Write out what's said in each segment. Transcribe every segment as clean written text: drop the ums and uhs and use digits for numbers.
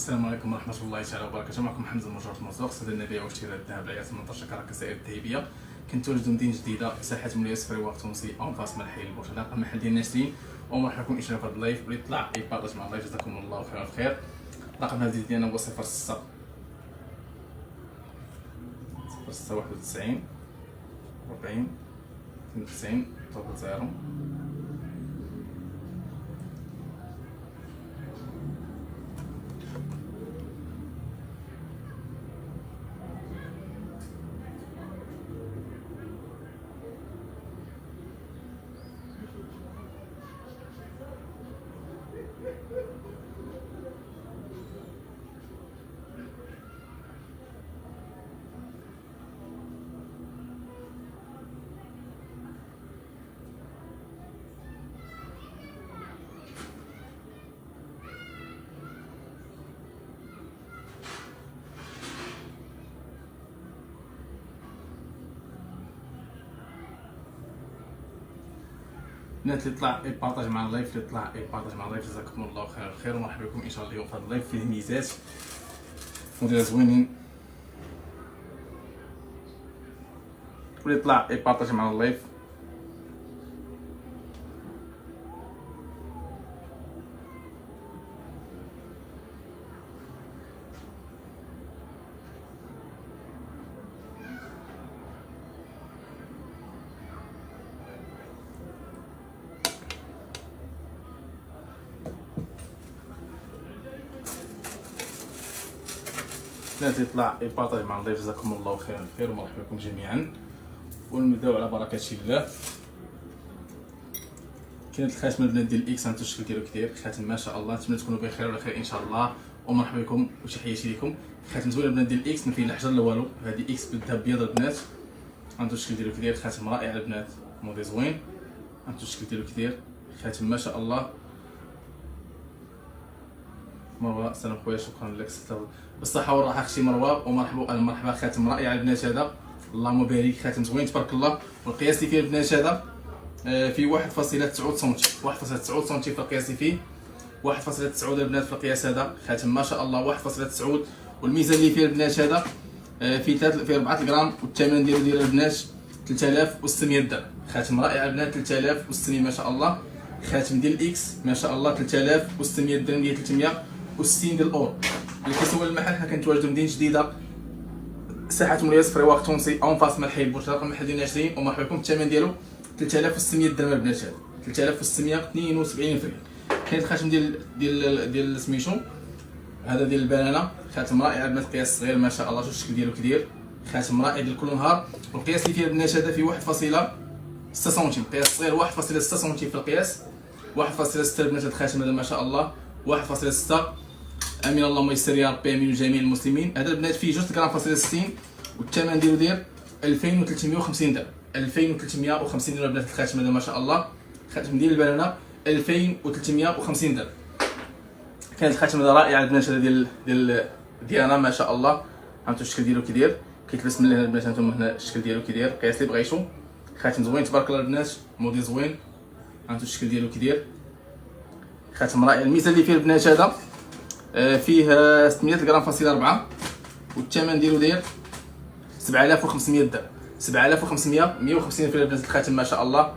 السلام عليكم ورحمة الله تعالى وبركاته. معكم حمزة المجرد المرزوق، صيد النبيع واشتراء الذهب العياط 18 كسائر الذهبية. كنتواجدوا مدينة جديدة، ساحة مولية سفري تونسي أون فاس ملحي البرج. هذا المحل ديال الناشرين، ومرحبا بكم إشراف هذا اللايف واللي طلع يبارطاج مع اللايف. جزاكم الله خير الخير. رقم الهاتف ديالنا هو 06 91 40 92 00. الناس اللي طلع يبارطاج مع اللايف، جزاكم الله خير الخير ومرحبا بكم ان شاء الله. اليوم في هذا اللايف فيه ميزات موديل زوينين، واللي طلع يبارطاج مع اللايف الناس اللي طلع يبارطاج مع اللايف، جزاكم الله خير الخير ومرحبا بكم جميعا. ونبداو على بركه الله. كاينه الخاتم البنات ديال الاكس، عندو الشكل ديالو كبير، خاتم ما شاء الله. نتمنى تكونوا بخير وعلى خير ان شاء الله، ومرحبا بكم وتحياتي لكم. خاتم زوين البنات ديال الاكس، ما فيه لا حجر لا والو. هذه اكس بالذهب بيض البنات، عندو الشكل ديالو كبير، خاتم رائع البنات، موديل زوين، عندو الشكل ديالو كبير، خاتم ما شاء الله. مروه سلام خويا، شكرا لك، بالصحه والراحه اختي مروه، ومرحبا. خاتم رائع البنات هذا، اللهم بارك، خاتم زوين تبارك الله. والقياس اللي فيه البنات هذا فيه 1.9 سنتي، 1.9 سنتي في القياس اللي فيه، 1.9 البنات في القياس هذا، خاتم ما شاء الله 1.9. والميزان اللي فيه البنات هذا فيه 4 غرام، والثمن ديال البنات 3600 درهم. خاتم رائع البنات، 3600 ما شاء الله. خاتم ديال الاكس ما شاء الله 3600 درهم، ديال 360 ديال الاورو. اللي كيسول المحل، حنا كنتواجدوا مدينه جديده، ساحه مولية سفري تونسي اون فاس ملحي البرج. رقم المحل ديال 20 ومرحبا بكم. الثمن ديالو 3600 درهم البنات، هذا 3672 ريال. كاين الخاتم ديال سميتو هذا ديال البنانه، خاتم رائع البنات، قياس صغير ما شاء الله، شوف الشكل ديالو كبير، خاتم رائع ديال كل نهار. والقياس اللي فيه البنات هذا فيه 1.6 سنتيم، قياس صغير 1.6 سنتيم في القياس، 1.6 البنات. هذا الخاتم هذا ما شاء الله 1.6. امين اللهم يسر يا ربي، امين جميع المسلمين. هذا البنات فيه 2 غرام فاصله 60، والثمن ديال 2350 درهم، 2350 درهم البنات. الخاتم هذا ما شاء الله، خاتم ديال البنانه 2350 درهم. كان الخاتم هذا رائع البنات، هذا ديالنا ما شاء الله. هانتو الشكل ديالو كيدير، كيتلبس من هنا البنات، هانتوما هنا الشكل ديالو كيدير، قياس اللي بغيتو. خاتم زوين تبارك الله البنات، موديل زوين، هانتو الشكل ديالو كيدير، خاتم رائع. الميزه اللي فيه البنات هذا فيه 600 غرام فاصله 4، والثمن ديالو داير 7500 درهم، 7500 150 في البنات. الخاتم ما شاء الله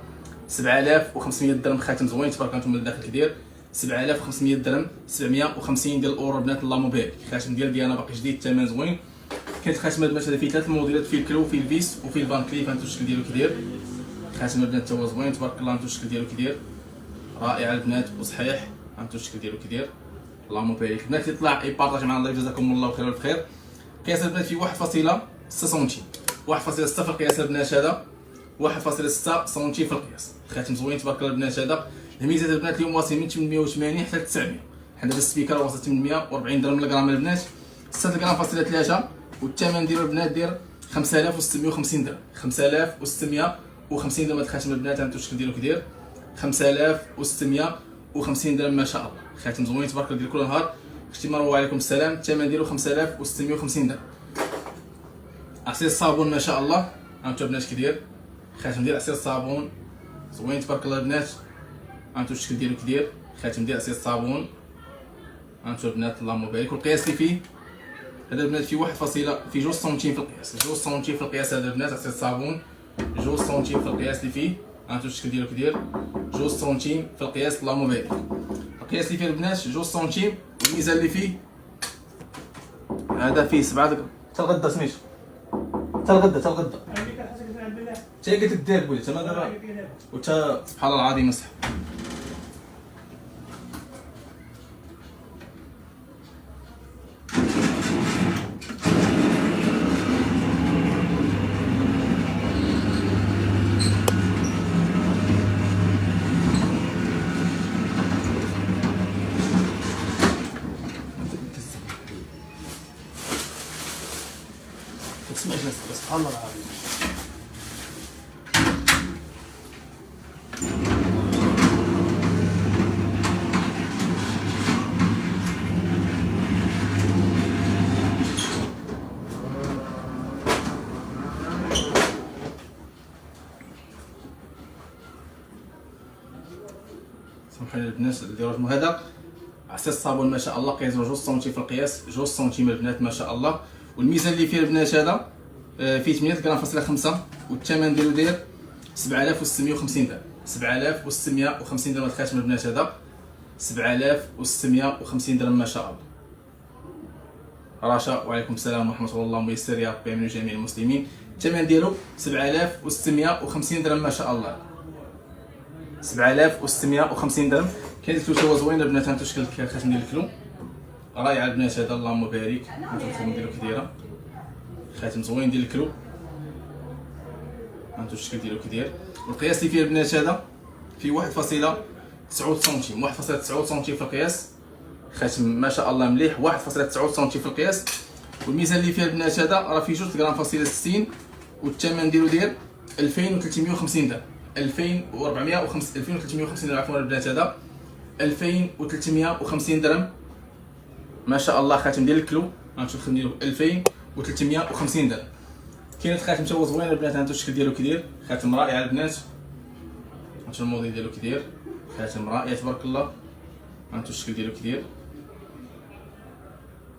7500 درهم، خاتم زوين تبارك الله. نتوما الداخل كدير 7500 درهم، 750 ديال الاورو البنات، اللهم بارك. خاتم ديالنا باقي جديد، الثمن زوين. كاين الخاتم البنات هذا فيه 3 الموديلات، فيه الكلو، فيه الفيس، وفيه الفان كليف. هانتو الشكل ديالو كدير، خاتم البنات تا هو زوين تبارك الله. هانتو الشكل ديالو كدير رائع البنات وصحيح، هانتو الشكل ديالو كدير، اللهم بارك. البنات اللي طلع يبارطاج معنا اللايف، جزاكم الله خير والخير. قياس البنات فيه 1.6 سنتي، 1.6 في القياس البنات هذا، 1.6 سنتي في القياس. خاتم زوين تبارك الله البنات هذا. الميزات البنات اليوم واصلين من 880 حتى ل 900. حنا دابا السبيكر واصل 840 درهم للغرام البنات، 6 غرام فاصله 3. والثمن ديالو البنات داير 5650 درهم، 5650 درهم. هاد الخاتم البنات هانتو الشكل ديالو كدير 5650 درهم ما شاء الله. خاتم زوين تبارك الله ديال كل نهار. اختي مروه وعليكم السلام. الثمن ديالو 5650 درهم. عصير الصابون ما شاء الله، هانتو البنات كيدير، خاتم ديال عصير الصابون زوين تبارك الله البنات، هانتو الشكل ديالو كدير، خاتم ديال عصير الصابون، هانتو البنات اللهم بارك. والقياس اللي فيه هذا البنات فيه واحد فاصلة في 2 سنتيم في القياس، 2 سنتيم في القياس. هذا البنات عطيت الصابون 2 سنتيم في القياس اللي فيه. هانتو الشكل ديالو كيدير 2 سنتيم في القياس اللهم بارك. القياس اللي فيه البنات 2 سنتيم، والميزان اللي فيه هذا فيه 7 دقائق. حتى الغدا سميتو، حتى الغدا حتى الغدا حتى هي قلت لك دير بولي تما دابا. وتا سبحان الله العظيم مسح. تسمع نفسك سبحان الله العظيم. سمحوا لي البنات ديروا هذا عصير الصابون ما شاء الله قياس 2 سنتيم في القياس، 2 سنتيم البنات ما شاء الله. والميزان اللي فيه البنات هذا فيه 8 غرام فاصلة 5، والثمن ديالو داير 7650 درهم. 7650 درهم الخاتم البنات هذا 7650 درهم ما شاء الله. رشا وعليكم السلام ورحمه الله ويسر يا ربي من جميع المسلمين. الثمن ديالو 7650 درهم ما شاء الله. 7650 درهم. كاين الكلو تا هو زوين البنات. هانتو شكل الخاتم ديال الكلو رائع البنات هذا اللهم بارك. هانتو الخاتم ديالو كي دايره خاتم زوين ديال الكلو. هانتو الشكل ديالو كي داير. والقياس اللي فيه البنات هذا فيه 1.9 سنتيم، 1.9 سنتيم في القياس. خاتم ما شاء الله مليح 1.9 سنتيم في القياس. والميزان اللي فيه البنات هذا راه فيه 2 غرام فاصلة 60، والثمن ديالو داير 2350 درهم. 2350 درهم عفوا البنات هذا 2350 درهم ما شاء الله. خاتم ديال الكلو هانتو الخاتم ديالو 2350 درهم. كاين الخاتم تا هو زوين البنات. هانتو الشكل ديالو كيدير خاتم رائع البنات. هانتو الموديل ديالو كيدير خاتم رائع تبارك الله. هانتو الشكل ديالو كيدير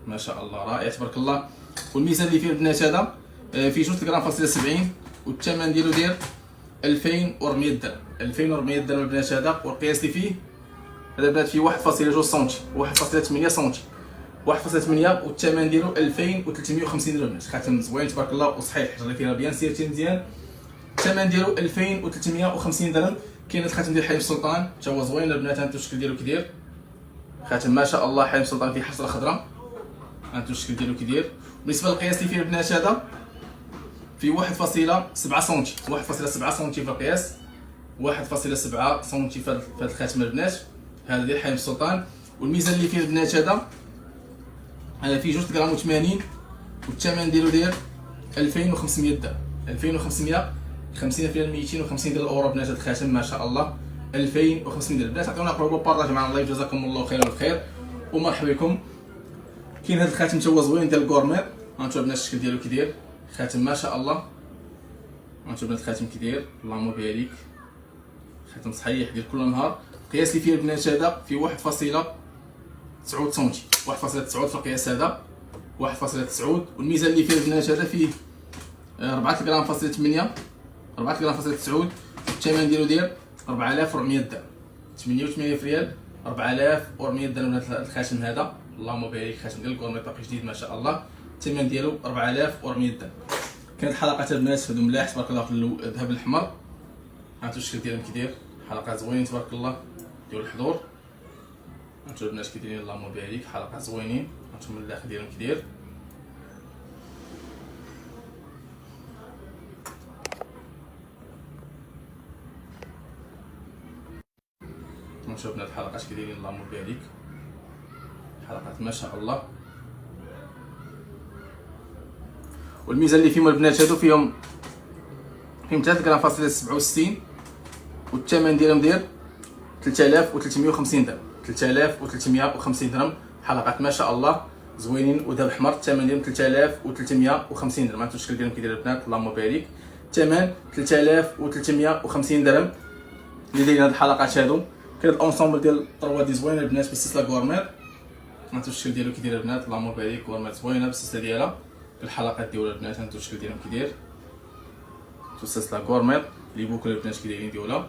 ما شاء الله رائع تبارك الله. والميزان اللي فيه البنات هذا فيه 2 غرام فاصلة 70، والثمن ديالو داير 2400 درهم. 2400 درهم البنات هذا. والقياس اللي فيه هذا البنات فيه 1.2 سنتيم، 1.8 سنتيم، 1.8، والثمن ديالو 2350 درهم البنات. خاتم زوين تبارك الله وصحيح، حجر فيها بيان سيرتي مزيان. الثمن ديالو 2350 درهم. كاين الخاتم ديال حليم السلطان تا هو زوين البنات. هانتو الشكل ديالو كيدير خاتم ما شاء الله حليم السلطان فيه حصره خضراء. هانتو الشكل ديالو كيدير. بالنسبه للقياس اللي فيه البنات هذا في 1.7 سنتيم، 1.7 سنتيم في القياس، 1.7 سنتيم في هذا الخاتم البنات. هذا ديال حليم السلطان. والميزان اللي فيه البنات هذا فيه 2 غرام و80، والثمن ديالو داير 2500 درهم. 2500 50 في 250 درهم اورو بنات. هذا الخاتم ما شاء الله 2500 درهم البنات. عطيونا قربوا بارطاج معنا الله يجزاكم الله خير والخير ومرحبا بكم. كاين هذا الخاتم تا هو زوين ديال الكورمير. هانتو البنات الشكل ديالو كيدير خاتم ما شاء الله. هانتو البنات الخاتم كيدير اللهم بارك. خاتم صحيح ديال كل نهار. القياس اللي فيه البنات هذا فيه 1.9 سنتيم، 1.9 في القياس هذا 1.9. والميزان اللي فيه البنات هذا فيه 4 غرام فاصلة 8، 4 غرام فاصلة 9. الثمن ديالو داير 4400 درهم. 88 ريال 4400 درهم هذا الخاتم هذا اللهم بارك. خاتم ديال الكورمير باقي جديد ما شاء الله. الثمن ديالو 4400 درهم. كانت حلقه البنات هادو ملاح تبارك الله في الذهب الاحمر. هانتو الشكل ديالهم كيدير حلقه زوينين تبارك الله ديال الحضور. هانتو البنات كيديرين اللهم بارك حلقه زوينين. هانتو من الداخل ديالهم كيدير هانتو البنات حلقات كيديرين اللهم بارك حلقات ما شاء الله. والميزان اللي فيهم البنات هادو فيهم 3 غرام فاصلة 67، والثمن ديالهم داير 3350 درهم. 3350 درهم حلقات ما شاء الله زوينين وذهب احمر. الثمن ديالهم 3350 درهم. هانتو الشكل ديالهم كيدير البنات اللهم بارك. الثمن 3350 درهم اللي دايرين هاد الحلقات هادو. كاين الاونسومبل ديال الطروادي زوين البنات بالسلسله كورمير. هانتو الشكل ديالو كي داير البنات، اللهم بارك. غورميط زوينه بالسلسله ديالها الحلقات ديالها البنات. هانتو الشكل ديالهم كي داير سلسله غورميط لي بوكل البنات كي دايرين ديالها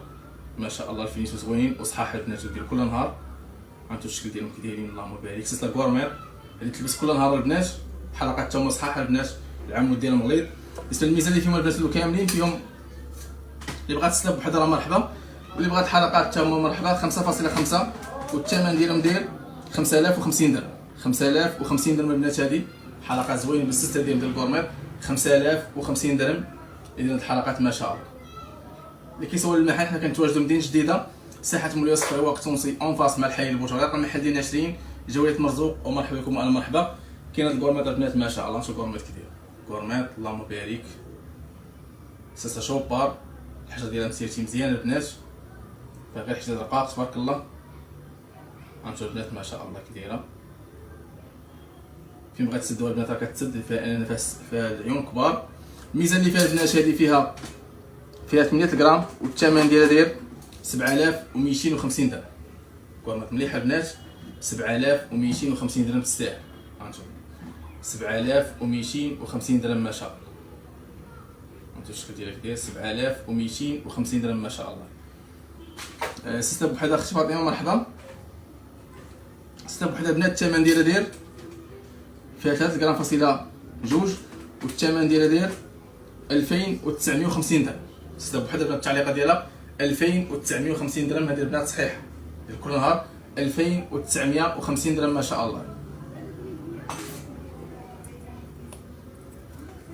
ما شاء الله. الفينيشو زوين وصحاح البنات ديال كل نهار. هانتو الشكل ديالهم كي دايرين اللهم بارك. سلسله غورميط اللي تلبس كل نهار البنات، الحلقات حتى هما صحاح البنات، العمود ديالهم غليظ. بالنسبه للميزان اللي فيهم البنات اللي كاملين فيهم، اللي بغات تسلب بوحدها راه مرحبا، واللي بغات حلقات حتى هما مرحبا. 5.5 والثمن ديالهم داير 5050 درهم. 5050 درهم البنات. هذه حلقات زوينه بالسلسله ديال غورميط. 5050 درهم اذا الحلقات ما شاء الله. اللي كيسول المحل، حنا كنتواجدوا مدينه جديده، ساحه مولاي الصفري وقت تونسي اون فاس مع الحي البوطريق. المحل ديالنا 20 جوله مرزوق. ومرحبا بكم وانا مرحبا. كاين هاد الغورميط البنات ما شاء الله. شوف الغورميط كي داير غورميط اللهم بارك. سلسله شوبار، الحاجه ديالها مسيرتي مزيان البنات، فيها غير حجاج رقاق تبارك الله. هانتو البنات ما شاء الله كي دايره. فين بغات تسدوها البنات راه كتسد، فيها نفس، فيها العيون كبار. الميزان اللي فيها البنات هذه فيها 800 غرام والثمن ديالها داير 7250 درهم. غورميط مليحه البنات. 7250 درهم تستاهل. هانتو 7250 درهم ما شاء الله. هانتو الشكل ديالها كي داير 7250 درهم ما شاء الله. سلسله بوحدها اختي فاطمه مرحبا. سلسله بوحدها البنات الثمن ديالها داير فيها 3 غرام فاصله جوج والثمن ديالها داير 2950 درهم. سلسله بوحدها البنات التعليقه ديالها 2950 درهم. هذه البنات صحيحه ديال كل نهار 2950 درهم ما شاء الله.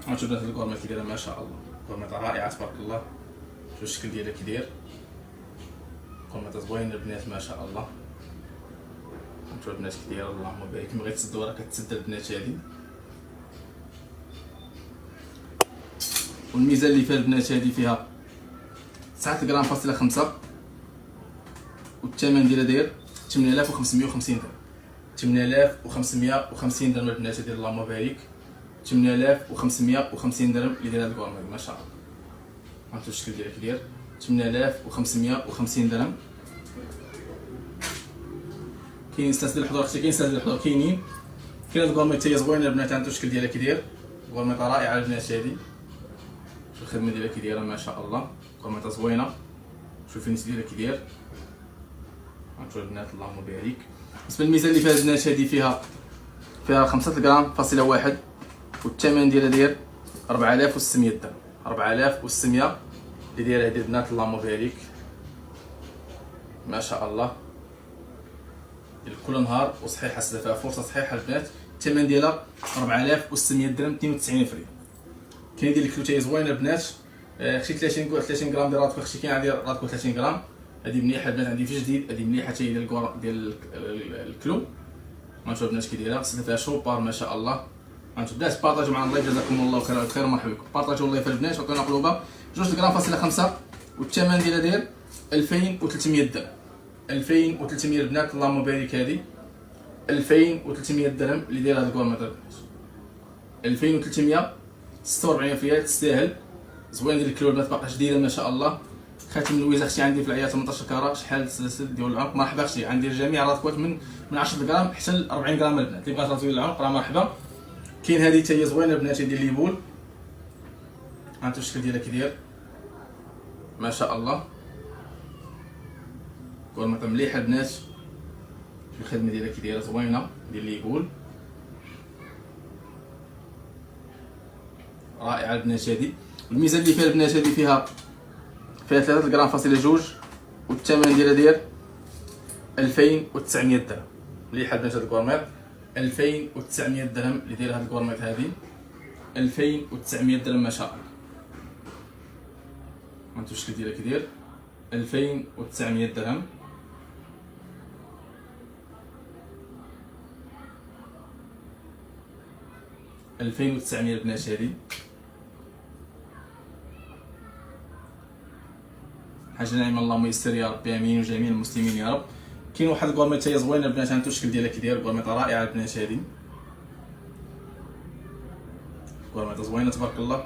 هانتو البنات الكورميط كي دايره ما شاء الله. كورميط رائعه تبارك الله. شوف الشكل ديالها كي داير، كورميط زوين البنات ما شاء الله. هانتو البنات كي دايره اللهم بارك. كي بغيت تسدو راه كتسد البنات هذه. والميزان اللي فيها البنات هذه فيها 9 غرام فاصله 5 والثمن ديالها داير 8550 درهم. 8550 درهم البنات ديال اللهم بارك. 8550 درهم اللي داير هاد الكورميط ما شاء الله. هانتو الشكل ديالها كي داير 8550 درهم. كاين سلاسل الحضور اختي، كاين سلاسل الحضور كاينين. كاين هاد الكورميط حتى هي زوينه البنات. هانتو الشكل ديالها كي داير كورميط رائعه البنات هادي. شوف الخدمه ديالها كي دايره ما شاء الله. كورميط زوينه. شوف الفينيش ديالها كي داير. هانتو البنات اللهم بارك. بالنسبه للميزان اللي فيها البنات هادي فيها 5 غرام فاصله 1 والثمن ديالها داير 4600 درهم. 4600 اللي دايره هادي البنات اللهم بارك ما شاء الله. ديال كل نهار وصحيحه، فيها فرصه صحيحه البنات. الثمن ديالها 4600 درهم 92 فري. كاين ديال الكلو تاهي زوينه البنات. اختي 30 غرام ديال راتكو اختي. كاين عندي راتكو 30 غرام هذه مليحه البنات. عندي في جديد هذه مليحه حتى هي ديال الكلو. هانتو البنات كي دايره سلسله فيها شوبار ما شاء الله. هانتو البنات بارطاجيو معنا الله يجزاكم الله خير ومرحبا بكم. بارطاجيو الله في البنات وعطيونا قلوبه. 2 غرام فاصله 5 والثمن ديالها داير 2300 درهم. 2300 البنات اللهم بارك. هذه 2300 درهم اللي داير هاد الكورميط البنات. 2346 ريال تستاهل. زوين ديال الكيلو البنات باقا جديده ما شاء الله. خاتم اللويز اختي عندي في العيار 18 كاره. شحال السلسل ديال العنق مرحبا اختي. عندي جميع راتكوات من 10 غرام حتى ل 40 غرام البنات. اللي بغات راتكوات العنق راه مرحبا. كاين هذه حتى هي زوينه البنات ديال ليبول. هانتو الشكل ديالها كي داير ما شاء الله. كورميط مليحه البنات. الخدمه ديالها كي دايره زوينه ديال ليبول رائعه البنات هذه. والميزان اللي فيها البنات هذه فيها 3 غرام فاصله جوج والثمن ديالها داير 2900 درهم. مليحه البنات هاد الكورميط 2900 درهم اللي داير هاد الكورميط هذه 2900 درهم ما شاء الله. هانتو الشكل ديالها كي داير 2900 درهم. ألفين وتسعمية البنات هادي. حاجه نعيمه اللهم يسر يا ربي امين وجميع المسلمين يا رب. كاين واحد الكورميط هي زوينه البنات. هانتو الشكل ديالها كي داير كورميط رائعه البنات هادي. كورميط زوينه تبارك الله.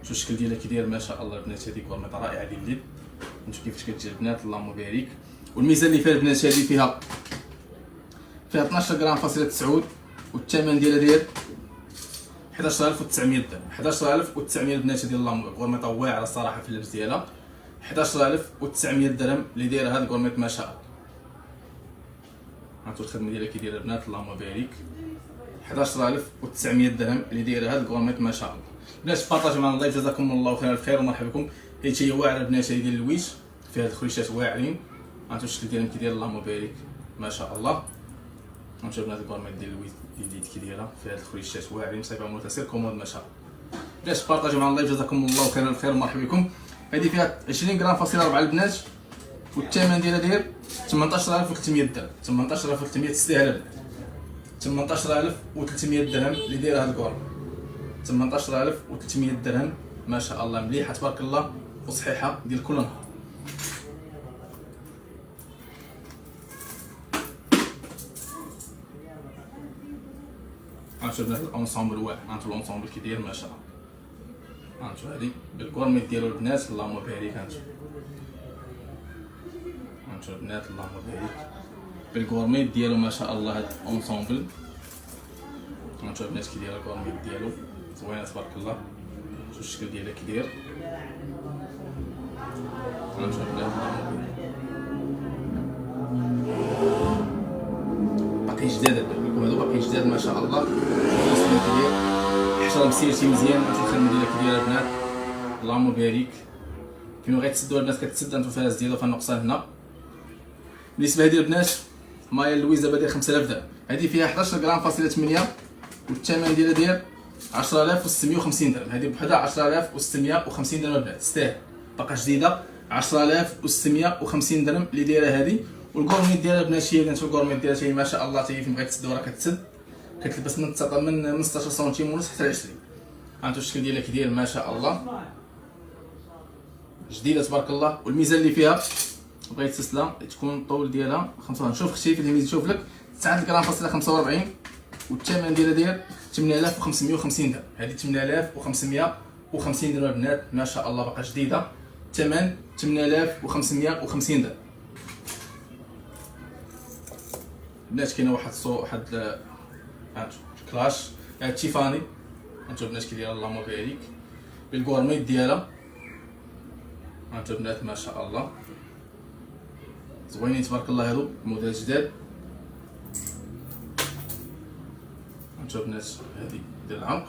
شوف الشكل ديالها كي داير ما شاء الله البنات هادي. كورميط رائعه ديال اليد. نشوف كيفاش كتجي البنات اللهم بارك. والميزان اللي فيها البنات هادي فيها فيها 12 غرام فاصلة 9 والثمن ديالها داير 11900 درهم. 11900 البنات ديال اللامبو غورميطه واعره الصراحه في اللبس ديالها. 11900 درهم اللي دايره هاد الغورميط ما شاء الله. هانتو الخدمه ديالها كي دايره البنات اللهم بارك. 11900 درهم اللي دايره هاد الغورميط ما شاء الله. البنات بارطاجيو معنا اللايف، جزاكم الله خير الخير ومرحبا بكم. حيت هي واعره البنات هذه ديال اللويش، فيها هاد الخريشات واعرين. هانتو الشكل ديالهم كي داير اللهم بارك ما شاء الله. هانتو البنات الغورميط ديال اللويش اليد كي دايره، فيها هاد الخريشات واعرين صايبه متسير كومود ما شاء الله. البنات بارطاجيو معنا اللايف، جزاكم الله خير الخير ومرحبا بكم. هذه فيها 20 غرام فاصلة 4 البنات والثمن ديالها داير 18300 درهم. 18300 تستاهل البنات. 18300 درهم اللي دايره هاد الكور. 18300 درهم ما شاء الله، مليحه تبارك الله وصحيحه ديال كل نهار. هانتو البنات الاونسومبل واعر، هانتو الاونسومبل كي داير ما شاء الله. هانتو هادي بالكورميت ديالو البنات اللهم بارك. هانتو البنات اللهم بارك بالكورميت ديالو ما شاء الله. هاد اونسومبل هانتو البنات كي داير الكورميت ديالو زوينه تبارك الله. شوف الشكل ديالها كي داير. هانتو البنات باقي جداد البنات، هادو باقي جداد ما شاء الله. الشكل كي داير حشره مسيرتي مزيان. هانتو الخدمه ديالها كي داير البنات اللهم بارك. كيما غيتسدوا البنات كتسد. هانتو الفراس ديالها فيها النقصان هنا. بالنسبه لهذه البنات مايا لويز دابا داير 5000 درهم. هذه فيها 11 غرام فاصلة 8 والثمن ديالها داير 10650 درهم. هذه بوحدها 10650 درهم البنات تستاهل، باقا جديده. 10650 درهم اللي دايره هذه. والكورميت ديالها البنات هي نشوف الكورميت ديالها هي ما شاء الله، حتى هي فين بغات تسد راه كتسد. كتلبس من 16 سنتيم ونص حتى 20. هانتو الشكل ديالها كي داير ما شاء الله، جديده تبارك الله. والميزان اللي فيها بغيت تسلا تكون الطول ديالها 5. شوف اختي في الميزان شوف لك 9 غرام فاصلة 45 والثمن ديالها داير 8550 درهم. هذه 8550 درهم البنات ما شاء الله، باقا جديده. الثمن 8550 درهم. البنات كاينه واحد هانتو كلاش تيفاني. هانتو البنات كي دايره اللهم بارك بالكورميت ديالها. هانتو البنات ما شاء الله زوينين تبارك الله. هادو موديل جداد. هانتو البنات هادي ديال العنق.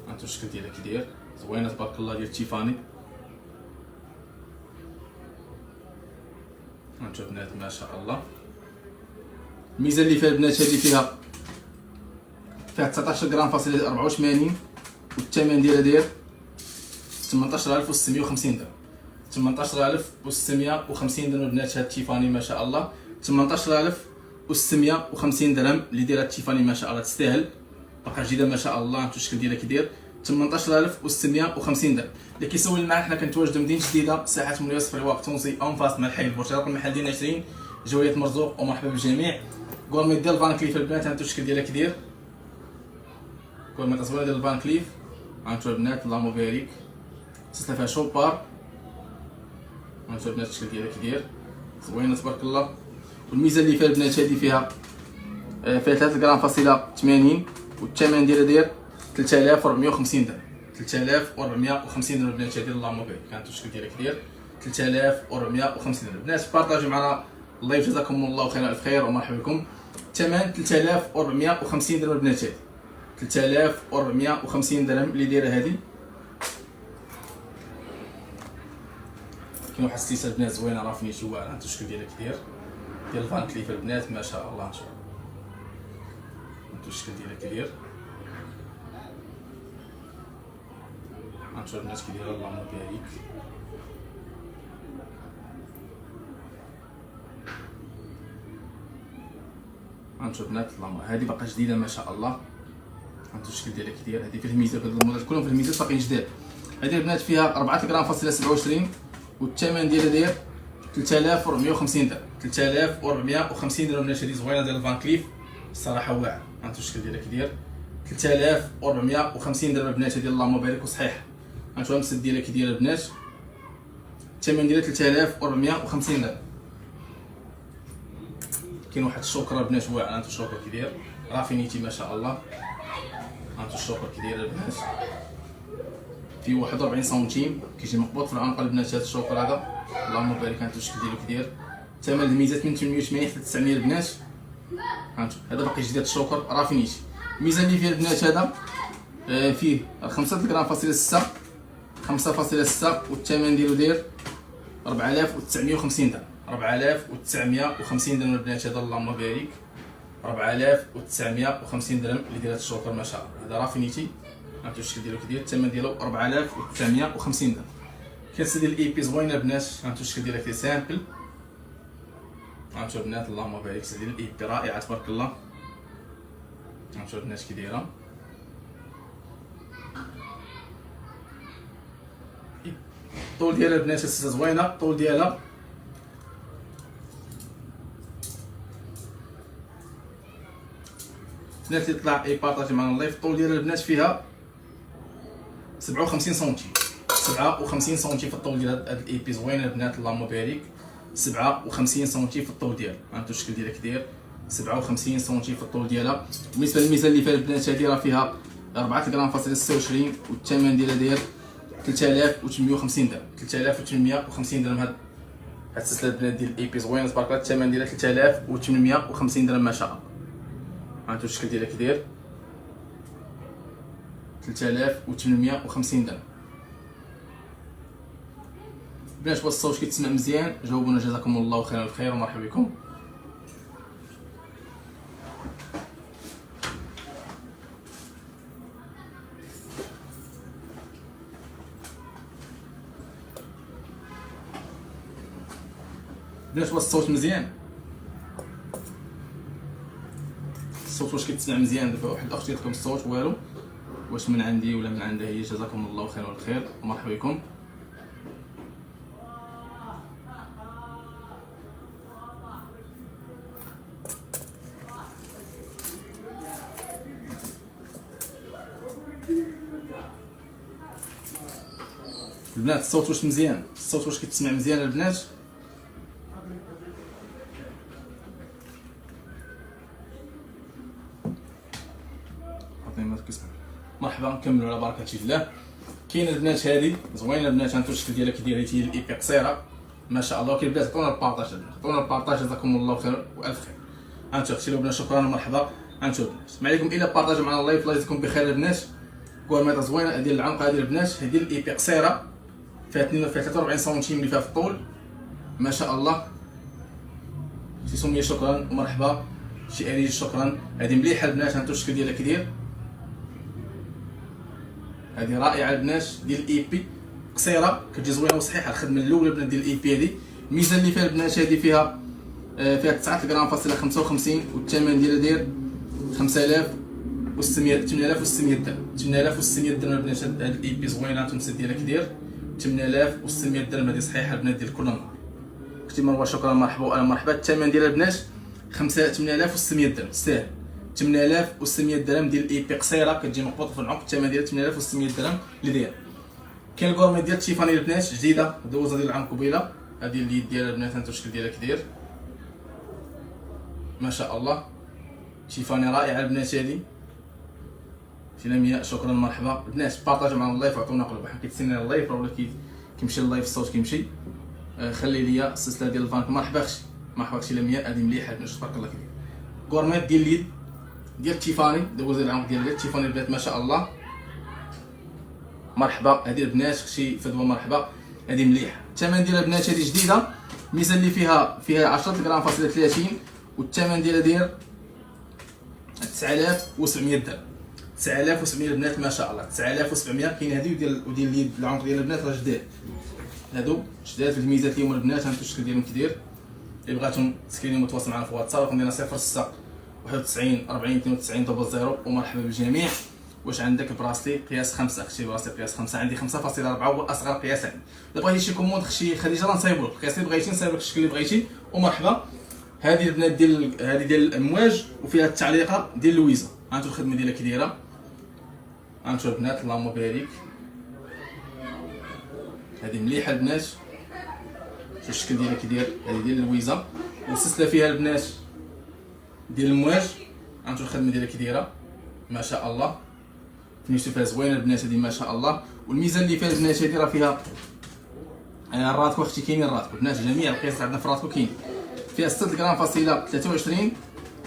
هانتو الشكل ديالها كي داير زوينه تبارك الله ديال تيفاني. هانتو البنات ما شاء الله. الميزان اللي فيها البنات هادي فيها 19 غرام فاصلة 84 والثمن ديالها داير 18650 درهم. 18650 درهم البنات هاد تيفاني ما شاء الله. 18650 درهم اللي دايره تيفاني ما شاء الله تستاهل، باقا جديده ما شاء الله. هانتو الشكل ديالها كي داير 18650 درهم. اللي كيسول معنا حنا كنتواجدوا مدينه جديده ساحه مولاي يوسف الواق تونسي اون فاس مع الحي البرج. رقم المحل ديالنا 20 جويه مرزوق. ومرحبا بالجميع. كورميت ديال فان كليف البنات هانتو الشكل ديالها كي داير. كورميت صغيره ديال فان كليف. هانتو البنات اللهم بارك تسلا فيها شوبار. هانتو البنات الشكل ديالها كي داير زوينه تبارك الله. والميزان اللي فيها البنات هادي فيها 3 غرام فاصلة 80 والثمن ديالها داير 3450 درهم. 3450 درهم البنات هادي اللهم بارك. هانتو الشكل ديالها كي داير 3450 درهم. البنات بارطاجيو معنا الله يجزاكم الله خير الف خير ومرحبا بكم. الثمن 3450 درهم البنات هادي. 3450 درهم اللي دايره هادي. كاين واحد السلسله البنات زوينه راه فينيتي واعره. هانتو الشكل ديالها كي داير ديال فان كليف البنات ما شاء الله. هانتو الشكل ديالها كي داير. هانتو البنات كي دايره اللهم بارك. هانتو البنات اللهم هادي باقا جديده ما شاء الله. هانتو الشكل ديالها كي داير. هادي في الميزان هاد الموديل كلهم في الميزان باقيين جداد. هادي البنات فيها 4 غرام فاصلة 27 والثمن ديالها داير 3450 درهم. 3450 درهم البنات هادي زوينه ديال فان كليف الصراحه واعر. هانتو الشكل ديالها كي داير 3450 درهم البنات هادي اللهم بارك وصحيح. هانتو المسد ديالها كي داير البنات. الثمن ديالها 3450 درهم. كاين واحد الشوكر البنات واعر، هانتو الشوكر كي داير رافينيتي ما شاء الله. هانتو الشوكر كي داير البنات فيه 41 سنتيم، كيجي مقبوط في العنق البنات. هذا الشوكر هذا اللهم بارك، هانتو الشكل ديالو كي داير. ثمن الميزات من 880 حتى 900 البنات. هانتو هذا باقي جديد الشوكر رافينيتي. الميزان اللي فيه البنات هذا فيه 5 غرام فاصلة 6 5.6 والثمن ديالو داير 4950 درهم. 4950 درهم البنات هذا اللهم بارك. 4950 درهم اللي داير هذا الشوكر ما شاء الله. هذا رافينيتي، هانتو الشكل ديالو كيداير. الثمن ديالو 4950 درهم. كاسه ديال الايبي زوينه البنات، هانتو الشكل ديالها كي سامبل. هانتو البنات اللهم بارك، كاسه ديال الايبي رائعه تبارك الله. هانتو البنات كي دايره. الطول ديالها البنات كاسه زوينه، الطول ديالها البنات اللي طلع اي بارطاجي معنا اللايف. الطول ديالها البنات فيها 57 سنتيم. 57 سنتيم في الطول ديال هاد الايبي زوينه البنات اللهم بارك. 57 سنتيم في الطول ديالها، هانتو الشكل ديالها كداير. 57 سنتيم في الطول ديالها. بالنسبه للميزان اللي فيها البنات هادي راه فيها 4 غرام فاصلة 26 والثمن ديالها داير 3850 درهم. 3850 درهم. هاد السلسله البنات ديال الايبي زوينه تبارك الله. الثمن ديالها 3850 درهم ما شاء الله. هانتو الشكل ديالها كداير. 3850 درهم. بنات واش الصوت كيتسمع مزيان؟ جاوبونا جزاكم الله خيرا الخير ومرحبا بكم. بنات واش الصوت مزيان؟ الصوت واش كيتسمع مزيان؟ دابا واحد الاخت قالت لكم الصوت والو، واش من عندي ولا من عندها هي؟ جزاكم الله خيرا الخير ومرحبا بكم. البنات الصوت واش مزيان؟ الصوت واش كيتسمع مزيان البنات؟ مرحبا نكملوا على بركه الله. كاين البنات هذه زوينه البنات، هانتو الشكل ديالها كيداير هي الايبي قصيره ما شاء الله. كاين البنات عطونا البارطاج، عطونا البارطاج جزاكم الله خير والف خير. هانتو اختي البنات شكرا ومرحبا. هانتو البنات ما عليكم الا بارطاجوا معنا اللايف. الله يجزيكم بخير البنات. كوارميطه زوينه ديال العنق هذه البنات. هذه الايبي قصيره فيها 43 سنتيم اللي فيها في الطول ما شاء الله. سي سميه شكرا ومرحبا. شي انيج شكرا. هذه مليحه البنات، هانتو الشكل ديالها كيداير. هذه رائعه البنات ديال الايبي قصيره كتجي زوينه وصحيحه. الخدمه الاولى البنات ديال الايبي هذه. الميزان اللي فيها البنات هذه فيها 9 غرام فاصلة 55 والثمن ديالها داير 8600 درهم. 8600 درهم البنات. هاد الايبي زوينه، هانتو المسد ديالها كداير 8600 درهم. هذه صحيحه البنات ديال كل نهار. اختي مروه شكرا مرحبا وانا مرحبا. الثمن ديال البنات 8600 درهم. ساهل 8600 درهم ديال الايبي قصيره كتجي مقبوطه في العنق. الثمن ديالها 8600 درهم اللي داير. كاين الكورميط ديال التيفاني البنات جديده دوزه ديال العام قبيله. هذه اليد ديالها البنات، هانتو الشكل ديالها كداير ما شاء الله. تيفاني رائعه البنات هذه. سي لمياء شكرا مرحبا. البنات بارطاجوا معنا اللايف وعطونا قلب. حنا كيتسنى اللايف راه ولا كيمشي اللايف الصوت كيمشي. خلي ليا السلسله ديال الفانك. مرحبا اختي، مرحبا اختي لمياء. هذه مليحه البنات تبارك الله كداير. كورميط ديال اليد ديال التيفاني دوزه ديال العنق ديال التيفاني البنات ما شاء الله. مرحبا. هذه البنات اختي فدوى مرحبا. هذه مليحه. الثمن ديال البنات هذه جديده. الميزان اللي فيها 10 غرام فاصلة 30 والثمن ديالها داير 9700 درهم. 9700 البنات ما شاء الله. 9700. كاين هذه وديال اليد العنق ديال البنات راه جداد. هادو جداد في الميزات اليوم البنات. هانتو الشكل ديالهم كداير. اللي بغاتهم تسكريني متواصل معنا في واتساب رقم ديالنا 06 91 40 92 00. ومرحبا بالجميع. واش عندك براسلي قياس 5؟ اختي براسلي قياس 5 عندي 5.4 هو اصغر قياس عندي. الا بغيتي شي كوموند اختي خديجه راه نصايبو لك القياس اللي بغيتي، نصايب لك الشكل اللي بغيتي. ومرحبا. هذه البنات هذه ديال الامواج وفيها التعليقه ديال لويزا. هانتو الخدمه ديالها كي دايره. هانتو البنات اللهم بارك. هذه مليحه البنات. شوف الشكل ديالها كي داير. هذه ديال لويزا والسلسله فيها البنات ديال المواج. هانتو الخدمه ديالها كي دايره ما شاء الله، فينيشو فيها زوينه البنات هذه ما شاء الله. والميزه اللي فيها البنات هذه راه فيها الراتكو اختي، كاينين الراتكو البنات جميع القياس عندنا في الراتكو كاين. فيها 6 غرام فاصله 23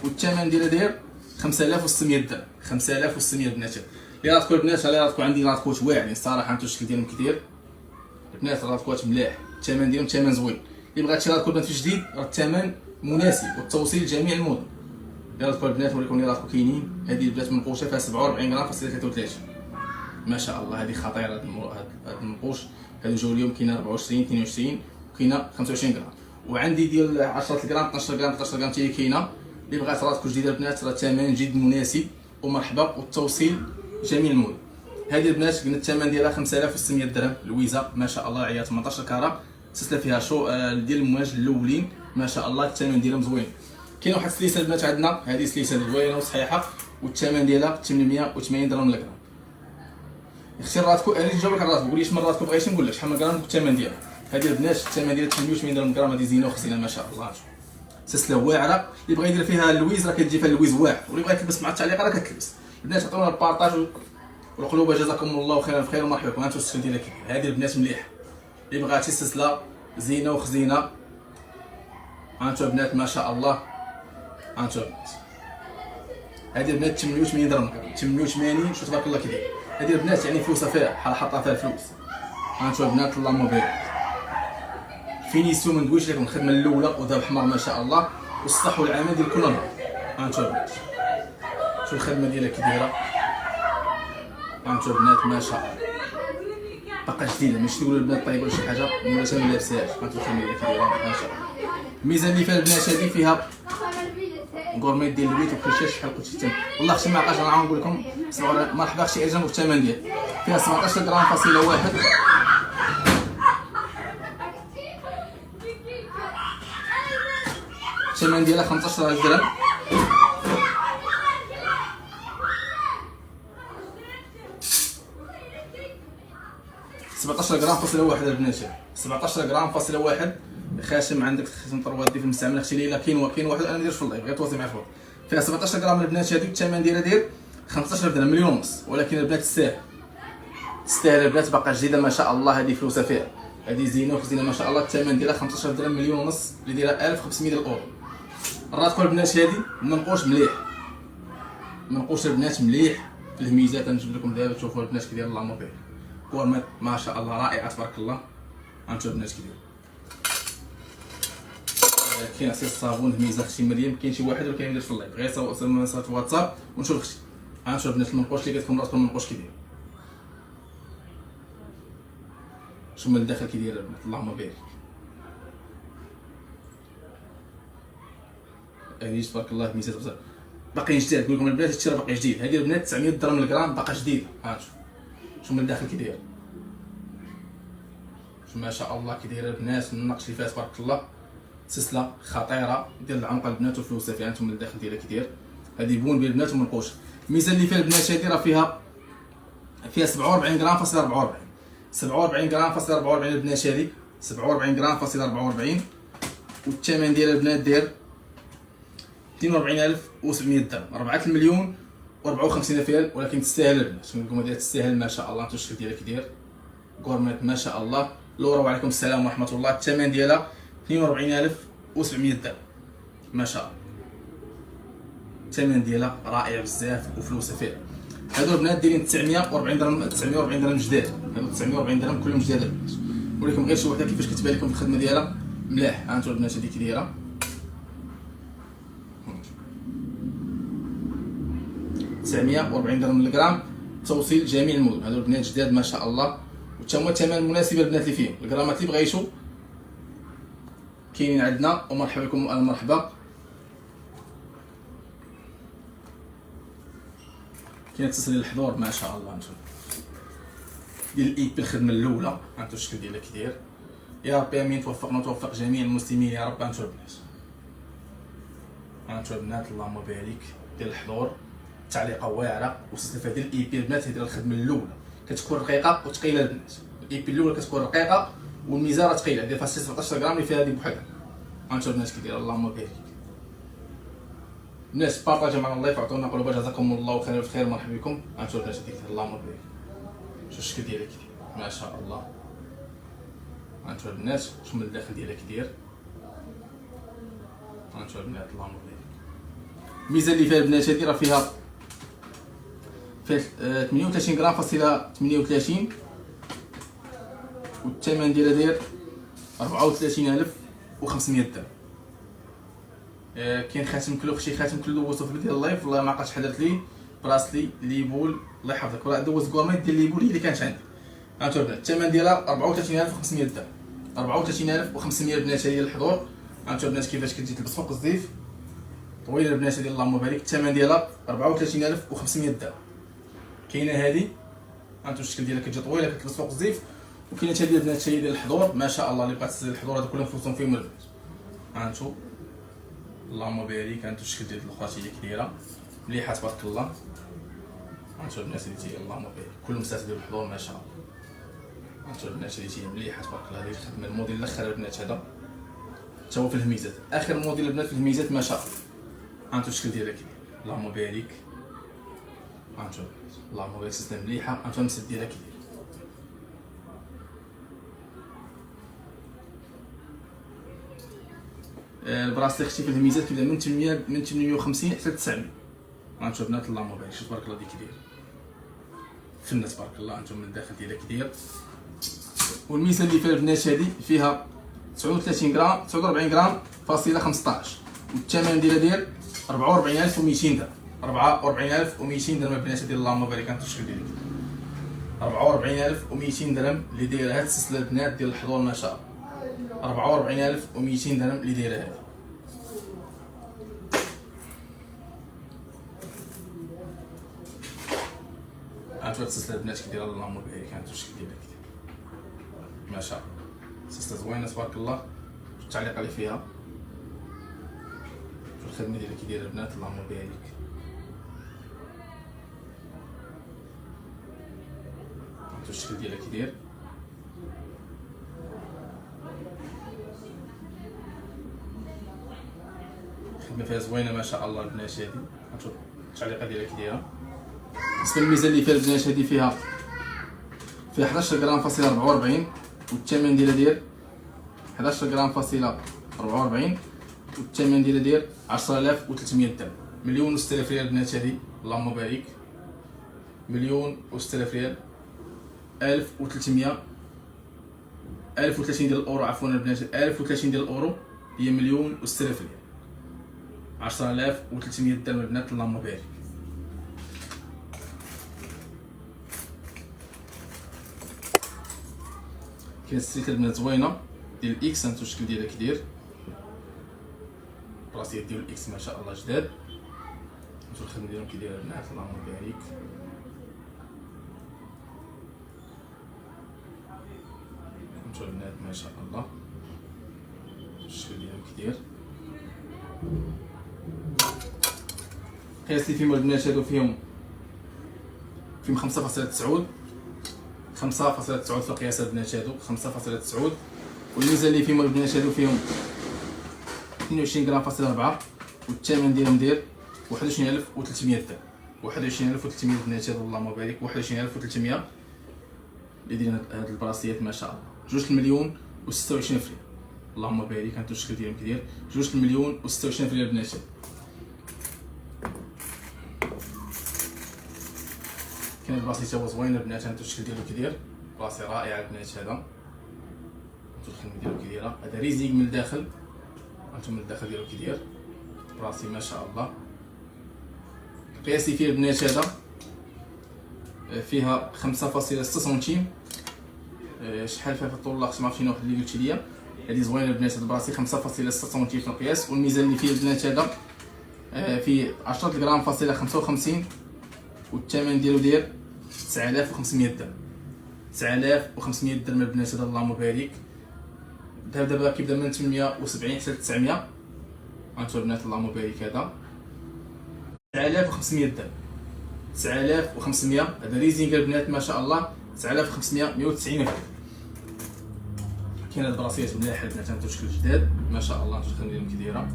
والثمن ديالها داير 5600 درهم. 5600 البنات. اللي راتكو البنات اللي راتكو عندي راتكوات واعرين الصراحه، انتو الشكل ديالهم كثير البنات، راتكوات ملاح، الثمن ديالهم ثمن زوين. اللي بغات شي راتكو البنات في جديد راه الثمن مناسب والتوصيل لجميع المدن. اللي راتكو البنات نوريكم اللي راتكو كاينين. هذه البنات منقوشه فيها 47 غرام فاصله 33 ما شاء الله. هذه خطيره هاد المنقوش. هادو جاو اليوم كاينه 24 22 وكاينه 25 غرام. وعندي ديال 10 غرام 12 غرام 13 غرام حتى كاينه. اللي بغات راتكو جديده البنات راه الثمن جد مناسب ومرحبا والتوصيل جميع المدن. هذه البنات قلنا الثمن ديالها 5600 درهم. لويزا ما شاء الله عيار 18 كاره، سلسله فيها شو ديال المواج الاولين ما شاء الله، الثمن ديالهم زوين. كاين واحد السلسله البنات عندنا، هذه سلسله زوينه وصحيحه والثمن ديالها 880 درهم للغرام. اختي راتكو انا نجاوب لك على راتكو، قولي شحال من راتكو بغيتي نقول لك شحال من غرام الثمن ديالها. هذه البنات الثمن ديالها 88 درهم للغرام. هذه زينه وخزينه ما شاء الله، سلسله واعره. اللي بغى يدير فيها اللويز راه كتجي فيها اللويز واحد، واللي بغى يلبس مع التعليق راه كتلبس. البنات عطونا البارطاج والقلوبه جزاكم الله خيرا بخير ومرحبا بكم. هانتو السلسله ديالها كيف هذه البنات مليحه. اللي بغاتي سلسله زينه وخزينه هانتو البنات ما شاء الله. هانتو البنات هذه البنات 88 درهم 88 شو تبارك الله كيدير. هذه البنات يعني فلوسها فيها بحال حاطه فيها الفلوس. هانتو البنات اللهم بارك. فينيسيو ما نقولش لكم الخدمه الاولى وذهب حمر ما شاء الله، والصح والعمل ديال كل نهار. هانتو البنات شو الخدمه ديالها كي دايره. هانتو البنات ما شاء الله باقا جديده، ماشي تقولوا البنات طيبه ولا شي حاجه ولا ما لابساهاش. هانتو الخدمه ديالها كي دايره ما شاء الله. الميزه اللي فيها البنات هذه فيها غورميت ديال الويت وكرشاش بحال قلت حتى والله اختي ما عقاش نعاود نقول لكم. مرحبا اختي اجا بالثمن ديال فيها 17 غرام فاصله واحد. الثمن ديالها 15000 درهم. سبعطاش غرام فاصله واحد البنات. 17 غرام فاصله واحد خاشم. عندك خاشم طروادي في المستعمل اختي ليلى. كاين واحد انا ندير في اللايف غير تواصل معايا فوق. فيها 17 غرام البنات. هذيك الثمن ديالها داير 15000 درهم، مليون ونص. ولكن البنات تستاهل البنات، باقا جديده ما شاء الله. هذه فلوسها فيها، هذه زينه وخزينه ما شاء الله. الثمن ديالها 15000 درهم، مليون ونص اللي دايره 1500 ديال الاورو. الراتكو البنات هذه منقوش مليح، منقوش البنات مليح. الميزات غنجيب لكم دابا تشوفوا البنات كي داير اللهم بارك. كورمات ما شاء الله رائعه تبارك الله. هانتو البنات كي داير. كاين عصير الصابون الميزه اختي مريم. كاين شي واحد ولا كاين في اللايف غير صور منصات واتساب ونشوف اختي. هانتو البنات المنقوش اللي كتكون راسكم المنقوش كي داير. شوف من الداخل كي داير البنات اللهم بارك. هذه تبارك الله ميزات بزاف باقي جديد. نقول لكم البنات هادشي راه باقي جديد. هذه البنات 900 درهم للغرام باقا جديده. هانتو شوف من الداخل كي داير. شوف ما شاء الله كي دايره البنات. النقش اللي فيها تبارك الله سلسله خطيره ديال العنق البنات وفلوسها فيها. انتم من الداخل ديالها كي داير. هذه بون بين البنات ومنقوشه. الميزه اللي فيها البنات هذه راه فيها 47 غرام فاصله 44. 47 غرام فاصله 44 البنات هذه 47 غرام فاصله 44. والثمن ديال البنات داير 42700 درهم، 4 مليون و54 الف. ولكن تستاهل البنات. شنو نقول لكم تستاهل ما شاء الله. انتو الشكل ديالها كي داير غورميت ما شاء الله. لورا وعليكم السلام ورحمه الله. الثمن ديالها 42700 درهم ما شاء الله. الثمن ديالها رائع بزاف وفلوسها فيها. هادو البنات دايرين 940 درهم 940 درهم جداد. هادو 940 درهم كلهم جداد البنات. ولكم غير شي وحده كيفاش كتبان لكم في الخدمه ديالها ملاح. هانتو البنات هذه كي دايره 940 درهم للغرام، توصيل جميع المدن. هادو البنات جداد ما شاء الله، وتا هما الثمن مناسب للبنات اللي فيهم. الغرامات اللي بغيتو كاينين عندنا ومرحبا بكم المرحبا. كاين تسلسل الحضور ما شاء الله. انتم ديال الايد بالخدمه الاولى. هانتو الشكل ديالها كي داير. يا ربي امين توفقنا وتوفق جميع المسلمين يا رب. هانتو البنات هانتو البنات اللهم بارك ديال الحضور. تعليقه واعره وسلسله ديال الاي بي البنات. هذه الخدمه الاولى كتكون رقيقه وثقيله البنات. الاي بي الاولى كتكون رقيقه والميزان راه ثقيله. داير فيها 17 غرام اللي فيها هذه بوحدها. هانتو البنات كي داير اللهم بارك. الناس بارطاجيو معنا اللايف، عطونا قلوبه، جزاكم الله خير بخير، مرحبا بكم. غنشوف الناس هذيك اللهم بارك. شوف الشكل ديالها كيدير ما شاء الله. غنشوف الناس شوف من الداخل ديالها كيدير. غنشوف البنات اللهم بارك. الميزه اللي فيها البنات هذه راه فيها 38 غرام فاصله 38، والثمن ديالها داير 34500 درهم. كاين خاتم كلو، شي خاتم كلو دوزتو في البدايه اللايف، والله ما عقلتش حضرت لي براسلي ليبول الله يحفظك، راه دوز كواميت ديال ليبول هي اللي كانت عندي. هانتو البنات الثمن ديالها 34500 درهم، 34500 البنات هي الحضور. هانتو البنات كيفاش كتجي تلبس فوق الزيف طويله البنات ديال اللهم بارك. الثمن ديالها 34500 درهم. كاينه هذه هانتو الشكل ديالها كتجي طويله كتلبس فوق الزيف، وكاينه هذه البنات هي ديال الحضور ما شاء الله اللي بقات تسد الحضور هذو كلهم فلوسهم فيهم البنات. هانتو اللهم بارك. هانتو الشكل ديال الاخرى هي كدايره مليحه تبارك الله. هانتو البنات اللي تي اللهم بارك كلهم مسات ديال الحضور ما شاء الله. هانتو البنات اللي تي مليحه تبارك الله. هذه الخدمه الموديل الاخر البنات هذا حتى هو في الهميزات، اخر موديل البنات في الهميزات ما شاء الله. هانتو الشكل ديالها كداير اللهم بارك. هانتو اللهم بارك سلسله مليحه. هانتو المسد ديالها كداير البراسلي اختي في الهميزات كيبدا من 850 حتى 900. هانتو البنات اللهم بارك شوف تبارك الله ديك كداير فنه تبارك الله. هانتو من الداخل ديالها كداير. والميزه اللي فيها البنات هذه فيها 39 غرام 49 غرام فاصله 15، والثمن ديالها داير 44200 درهم. 44200 درهم البنات ديال اللهم بارك. هانتو الشكل ديالها 44200 درهم اللي دايره هاد السلسله البنات ديال الحضور ما شاء الله. 44200 درهم اللي دايره هادي. هانتو هاد السلسله البنات كي دايره اللهم بارك. هانتو الشكل ديالها كداير ما شاء الله سلسله زوينه تبارك الله. التعليق اللي فيها شوف الخدمه ديالها كي دايره البنات اللهم بارك. هانتو الشكل ديالها كي داير الخدمه فيها زوينه ما شاء الله البنات هادي. هانتو التعليقه ديالها كي دايره. بالنسبه للميزه اللي فيها البنات هادي فيها 11 غرام فاصله 44، والثمن ديالها داير 11 غرام فاصله 44، والثمن ديالها داير 10300 درهم. 1,000,000 ريال البنات هادي اللهم بارك. 1,000,000 ريال 1300 1030 ديال الاورو عفوا البنات 1030 ديال الاورو هي 1,000,000 ريال. 10300 درهم البنات اللهم بارك. كاين السيت البنات زوينه ديال الاكس. هانتو الشكل ديالها كدير براسيات ديال الاكس ما شاء الله جداد. هانتو الخدمه ديالهم كي دايره البنات اللهم بارك. هانتو البنات ما شاء الله الشكل ديالهم كدير. قياس اللي فيهم البنات هادو فيهم 5.9 5.9 في القياس البنات هادو 5.9. والميزه اللي فيهم البنات هادو فيهم 22 غرام فاصله 4، والثمن ديالهم داير 21300 درهم. 21300 البنات هادو اللهم بارك. 21300 اللي دايرين هاد البراسيات ما شاء الله. 2,026,000 ريال اللهم بارك. هانتو الشكل ديالهم كدير 2,026,000 ريال البنات. كاين البلاصي تا هو زوين البنات. هانتو الشكل ديالو كدير بلاصي رائعه البنات. هذا هانتو الخدمه ديالو كديره. هذا ريزيك من الداخل. هانتو من الداخل ديالو كدير براسي ما شاء الله. القياس اللي فيه البنات هذا فيها 5.6 سنتيم. شحال فيها في الطول الله ما عرفتش شنو واحد اللي قلتي ليا. هذه زوينه البنات هاد براسي 5.6 سنتيم في القياس. والميزان اللي فيه البنات هذا فيه 10 غرام فاصله 55، والثمن ديالو داير 9500 درهم. 9500 درهم البنات هذا اللهم بارك. دابا كيبدا من 870 حتى 900. هانتو البنات اللهم بارك. هذا 9500 درهم. 9500 هذا ريزينغ البنات ما شاء الله. 9500 190 ريال. كاين هاد البراسيات مليحه البنات. هانتو شكل جداد ما شاء الله. هانتو الخدمه ديالهم كي دايره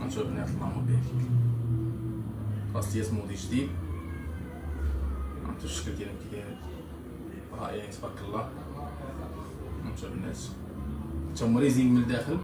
غنشوف البنات اللهم بارك. راس موديل جديد، عرفتو الشكل ديالهم كي داير، رائعين تبارك الله. غنشوف البنات تا هما ريزينغ من الداخل.